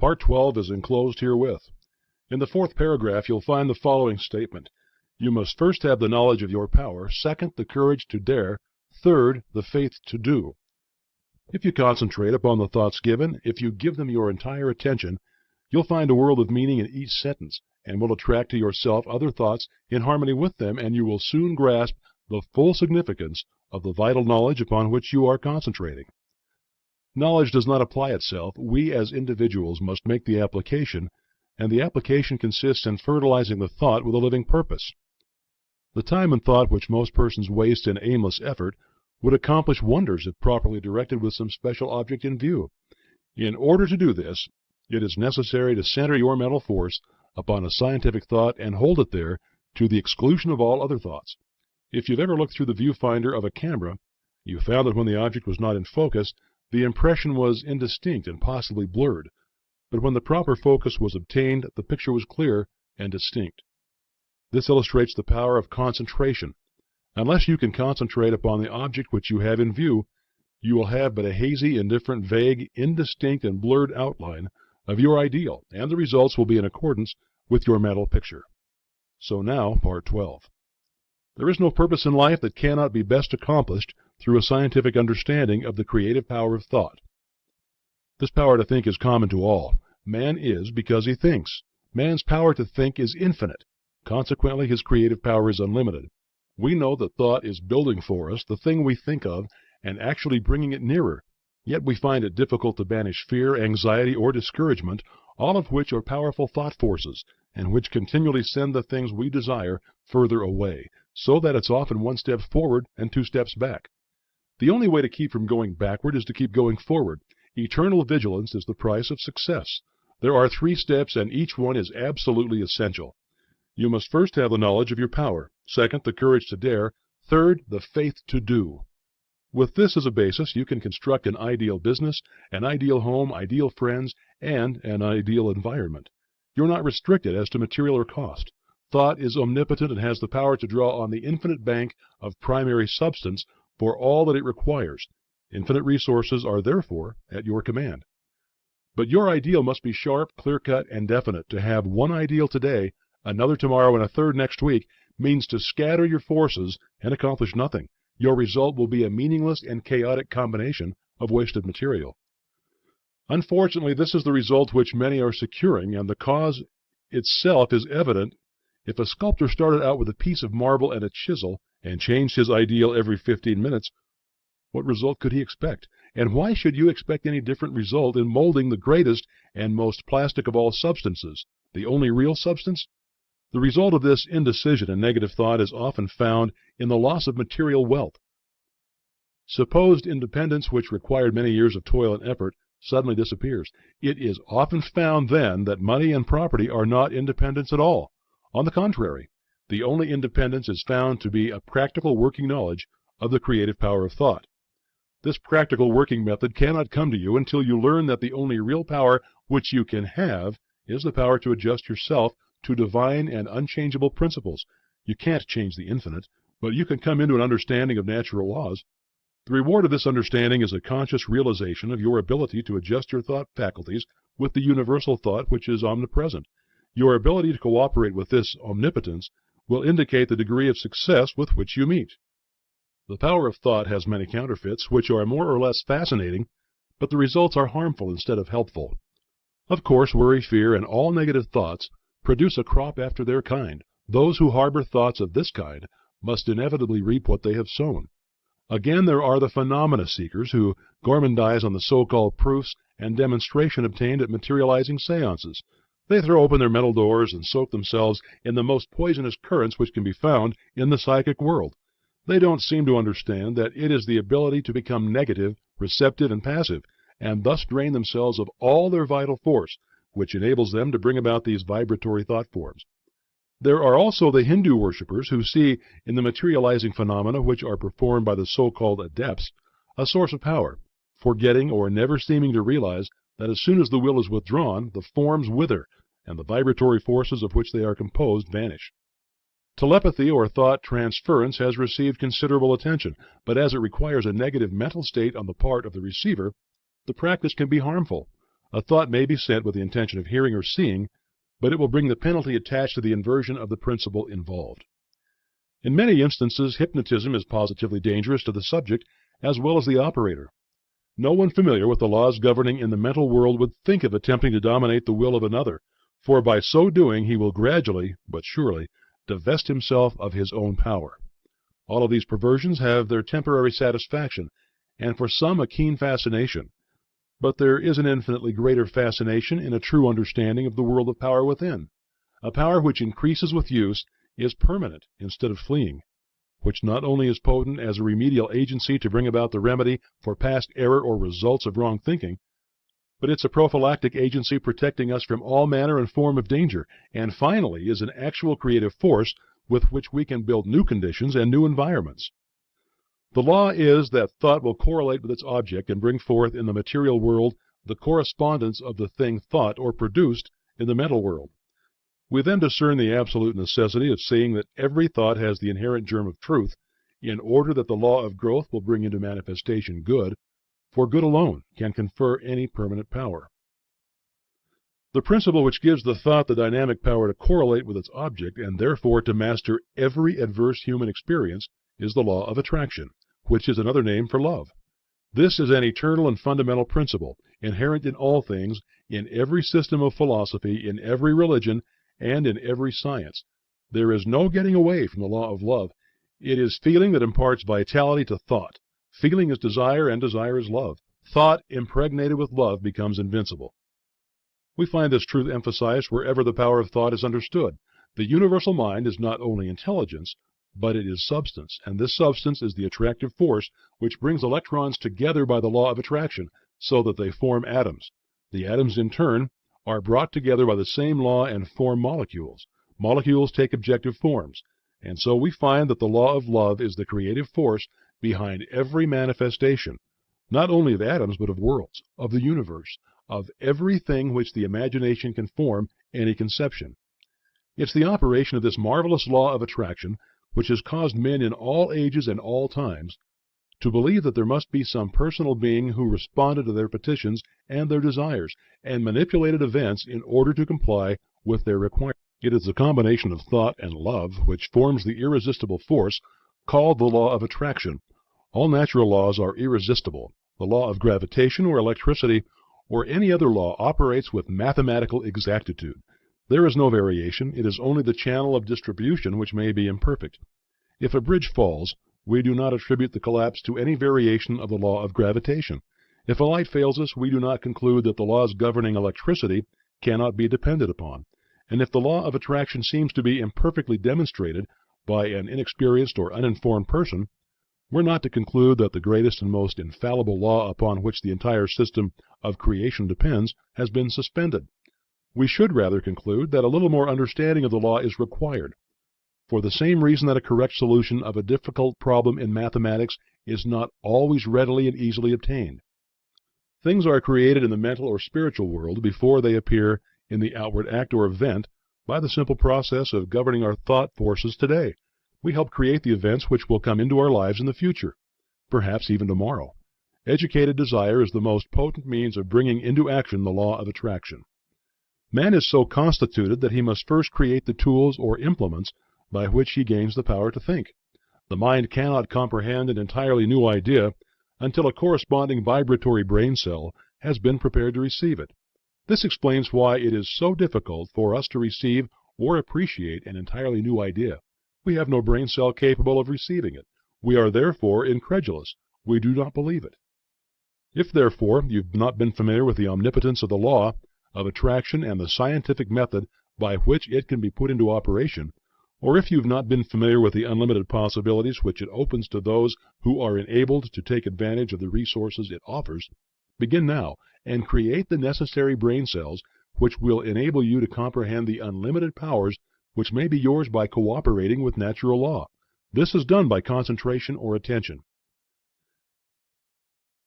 Part 12 is enclosed herewith. In the fourth paragraph, you'll find the following statement. You must first have the knowledge of your power, second, the courage to dare, third, the faith to do. If you concentrate upon the thoughts given, if you give them your entire attention, you'll find a world of meaning in each sentence, and will attract to yourself other thoughts in harmony with them, and you will soon grasp the full significance of the vital knowledge upon which you are concentrating. Knowledge does not apply itself. We as individuals must make the application, and the application consists in fertilizing the thought with a living purpose. The time and thought which most persons waste in aimless effort would accomplish wonders if properly directed with some special object in view. In order to do this, it is necessary to center your mental force upon a scientific thought and hold it there to the exclusion of all other thoughts. If you've ever looked through the viewfinder of a camera, you found that when the object was not in focus, the impression was indistinct and possibly blurred, but when the proper focus was obtained, the picture was clear and distinct. This illustrates the power of concentration. Unless you can concentrate upon the object which you have in view, you will have but a hazy, indifferent, vague, indistinct, and blurred outline of your ideal, and the results will be in accordance with your mental picture. So now, Part 12. There is no purpose in life that cannot be best accomplished through a scientific understanding of the creative power of thought. This power to think is common to all. Man is because he thinks. Man's power to think is infinite. Consequently, his creative power is unlimited. We know that thought is building for us the thing we think of and actually bringing it nearer, yet we find it difficult to banish fear, anxiety, or discouragement, all of which are powerful thought forces, and which continually send the things we desire further away, so that it's often one step forward and two steps back. The only way to keep from going backward is to keep going forward. Eternal vigilance is the price of success. There are 3 steps, and each one is absolutely essential. You must first have the knowledge of your power, second, the courage to dare, third, the faith to do. With this as a basis, you can construct an ideal business, an ideal home, ideal friends, and an ideal environment. You're not restricted as to material or cost. Thought is omnipotent and has the power to draw on the infinite bank of primary substance for all that it requires. Infinite resources are therefore at your command. But your ideal must be sharp, clear-cut, and definite. To have one ideal today, another tomorrow, and a third next week means to scatter your forces and accomplish nothing. Your result will be a meaningless and chaotic combination of wasted material. Unfortunately, this is the result which many are securing, and the cause itself is evident. If a sculptor started out with a piece of marble and a chisel and changed his ideal every 15 minutes, what result could he expect? And why should you expect any different result in molding the greatest and most plastic of all substances, the only real substance? The result of this indecision and negative thought is often found in the loss of material wealth. Supposed independence, which required many years of toil and effort, suddenly disappears. It is often found then that money and property are not independence at all. On the contrary, the only independence is found to be a practical working knowledge of the creative power of thought. This practical working method cannot come to you until you learn that the only real power which you can have is the power to adjust yourself to divine and unchangeable principles. You can't change the infinite, but you can come into an understanding of natural laws. The reward of this understanding is a conscious realization of your ability to adjust your thought faculties with the universal thought which is omnipresent. Your ability to cooperate with this omnipotence will indicate the degree of success with which you meet. The power of thought has many counterfeits, which are more or less fascinating, but the results are harmful instead of helpful. Of course, worry, fear, and all negative thoughts produce a crop after their kind. Those who harbor thoughts of this kind must inevitably reap what they have sown. Again, there are the phenomena seekers who gormandize on the so-called proofs and demonstration obtained at materializing seances. They throw open their mental doors and soak themselves in the most poisonous currents which can be found in the psychic world. They don't seem to understand that it is the ability to become negative, receptive, and passive, and thus drain themselves of all their vital force, which enables them to bring about these vibratory thought forms. There are also the Hindu worshippers who see in the materializing phenomena which are performed by the so-called adepts a source of power, forgetting or never seeming to realize that as soon as the will is withdrawn, the forms wither, and the vibratory forces of which they are composed vanish. Telepathy or thought transference has received considerable attention, but as it requires a negative mental state on the part of the receiver, the practice can be harmful. A thought may be sent with the intention of hearing or seeing, but it will bring the penalty attached to the inversion of the principle involved. In many instances, hypnotism is positively dangerous to the subject as well as the operator. No one familiar with the laws governing in the mental world would think of attempting to dominate the will of another, for by so doing he will gradually, but surely, divest himself of his own power. All of these perversions have their temporary satisfaction, and for some a keen fascination, but there is an infinitely greater fascination in a true understanding of the world of power within. A power which increases with use is permanent instead of fleeing, which not only is potent as a remedial agency to bring about the remedy for past error or results of wrong thinking, but it's a prophylactic agency protecting us from all manner and form of danger, and finally is an actual creative force with which we can build new conditions and new environments. The law is that thought will correlate with its object and bring forth in the material world the correspondence of the thing thought or produced in the mental world. We then discern the absolute necessity of seeing that every thought has the inherent germ of truth, in order that the law of growth will bring into manifestation good, for good alone can confer any permanent power. The principle which gives the thought the dynamic power to correlate with its object and therefore to master every adverse human experience is the law of attraction, which is another name for love. This is an eternal and fundamental principle, inherent in all things, in every system of philosophy, in every religion, and in every science. There is no getting away from the law of love. It is feeling that imparts vitality to thought. Feeling is desire, and desire is love. Thought impregnated with love becomes invincible. We find this truth emphasized wherever the power of thought is understood. The universal mind is not only intelligence, but it is substance, and this substance is the attractive force which brings electrons together by the law of attraction, so that they form atoms. The atoms, in turn, are brought together by the same law and form molecules. Molecules take objective forms, and so we find that the law of love is the creative force behind every manifestation, not only of atoms but of worlds, of the universe, of everything which the imagination can form any conception. It's the operation of this marvelous law of attraction which has caused men in all ages and all times to believe that there must be some personal being who responded to their petitions and their desires, and manipulated events in order to comply with their requirements. It is the combination of thought and love which forms the irresistible force called the law of attraction. All natural laws are irresistible. The law of gravitation or electricity or any other law operates with mathematical exactitude. There is no variation. It is only the channel of distribution which may be imperfect. If a bridge falls, we do not attribute the collapse to any variation of the law of gravitation. If a light fails us, we do not conclude that the laws governing electricity cannot be depended upon. And if the law of attraction seems to be imperfectly demonstrated by an inexperienced or uninformed person, we're not to conclude that the greatest and most infallible law upon which the entire system of creation depends has been suspended. We should rather conclude that a little more understanding of the law is required, for the same reason that a correct solution of a difficult problem in mathematics is not always readily and easily obtained. Things are created in the mental or spiritual world before they appear in the outward act or event by the simple process of governing our thought forces today. We help create the events which will come into our lives in the future, perhaps even tomorrow. Educated desire is the most potent means of bringing into action the law of attraction. Man is so constituted that he must first create the tools or implements by which he gains the power to think. The mind cannot comprehend an entirely new idea until a corresponding vibratory brain cell has been prepared to receive it. This explains why it is so difficult for us to receive or appreciate an entirely new idea. We have no brain cell capable of receiving it. We are therefore incredulous. We do not believe it. If, therefore, you've not been familiar with the omnipotence of the law of attraction and the scientific method by which it can be put into operation, or if you've not been familiar with the unlimited possibilities which it opens to those who are enabled to take advantage of the resources it offers, begin now and create the necessary brain cells which will enable you to comprehend the unlimited powers which may be yours by cooperating with natural law. This is done by concentration or attention.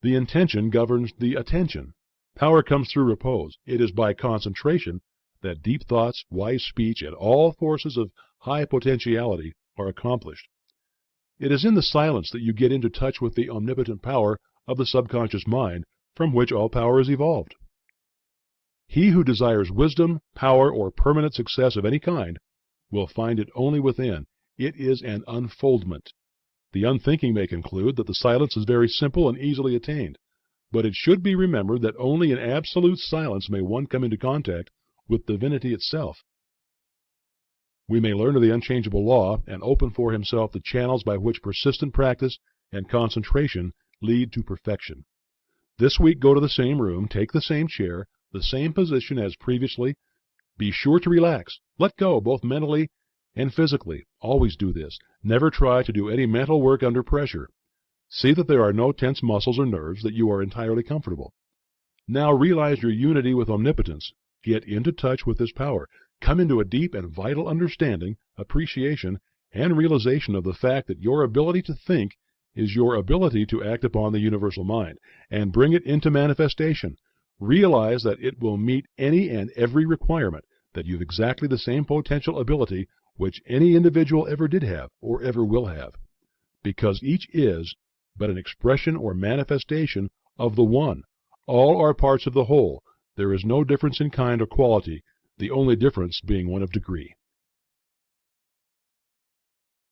The intention governs the attention. Power comes through repose. It is by concentration that deep thoughts, wise speech, and all forces of high potentiality are accomplished. It is in the silence that you get into touch with the omnipotent power of the subconscious mind, from which all power is evolved. He who desires wisdom, power, or permanent success of any kind will find it only within. It is an unfoldment. The unthinking may conclude that the silence is very simple and easily attained, but it should be remembered that only in absolute silence may one come into contact with divinity itself. We may learn of the unchangeable law and open for himself the channels by which persistent practice and concentration lead to perfection. This week go to the same room, take the same chair, the same position as previously. Be sure to relax. Let go, both mentally and physically. Always do this. Never try to do any mental work under pressure. See that there are no tense muscles or nerves, that you are entirely comfortable. Now realize your unity with omnipotence. Get into touch with this power. Come into a deep and vital understanding, appreciation, and realization of the fact that your ability to think is your ability to act upon the universal mind, and bring it into manifestation. Realize that it will meet any and every requirement, that you've exactly the same potential ability which any individual ever did have or ever will have, because each is but an expression or manifestation of the One. All are parts of the whole. There is no difference in kind or quality, the only difference being one of degree.